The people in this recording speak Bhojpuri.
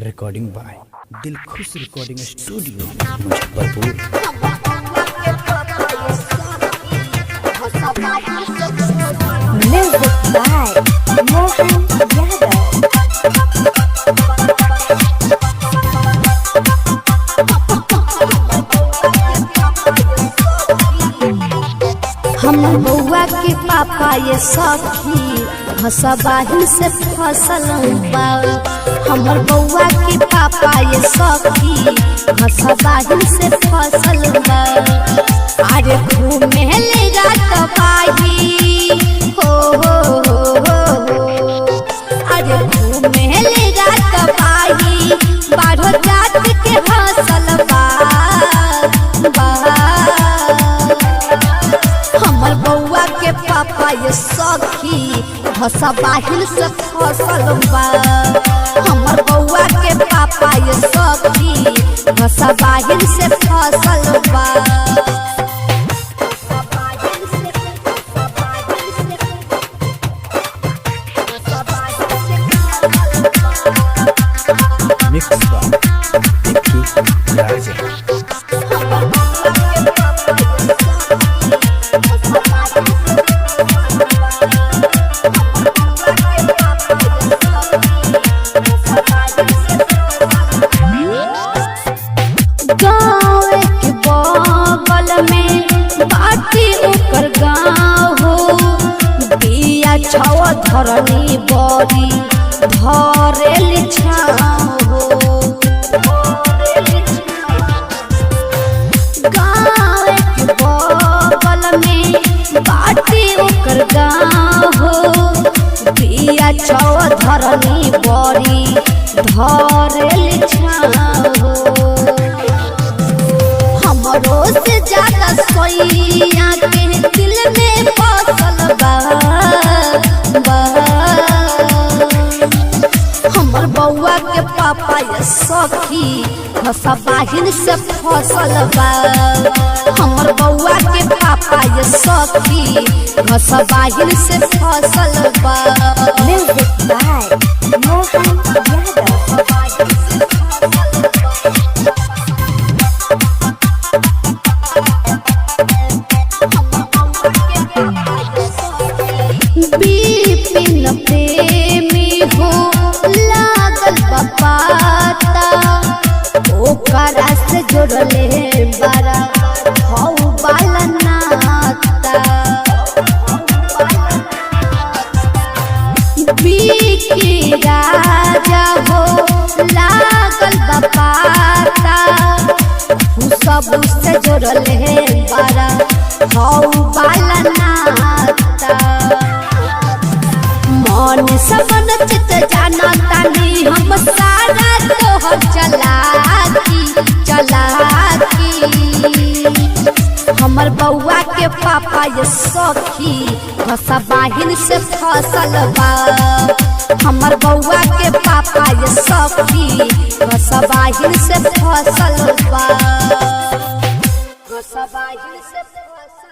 Recording by Dilkhush recording studio Muzaffarpur. Music by Mohan Yadav। हमर बउआ के पापा ये सखी हसबाही से फसल बा। हमर बउआ के पापा ये सखी हसबाही से फसल बा। अरे घूमे ले जात बाही हो अरे घूमे ले जात बाही बाढ़ो जात के फसल बा। हमर बउआ के पापा ये सखी हसबाहिल से फसल बा। हमर बउआ के पापा ये सखी हसबाहिल से फसल बा। मिक्स बाय विक्की राजा। गाँव के बगल में बाटी ओकर गाँव हो। बिया छव धरनी बड़ी धरेल छाव हो। गाँव के बगल में बाटी ओकर गाँव हो। बिया छव धरनी बड़ी धरेल छाव हो। हमरो से ज्यादा सोइया के दिल में बसल बा। हमर बउआ के पापा ये सखी हसबाहिल से फसल बा। हमर बउआ के पापा ये सखी हसबाहिल से फसल बा। Music by Mohan Yadav. बिपिन प्रेमी हो लागल बपाता ओकरा से जोड़ले बारा हौ बाला नाता। बिकी राजा हो लागल बपाता सब से जोड़ले बारा हौ बाला नाता। मन सबन चित जाना तानी हम सारा तोहर चलाकी। हमर बउआ के पापा ये सखी हसबाहिल से फसल बा। हमर बउआ के पापा ये सखी हसबाहिल से फसल बा। हसबाहिल से फसल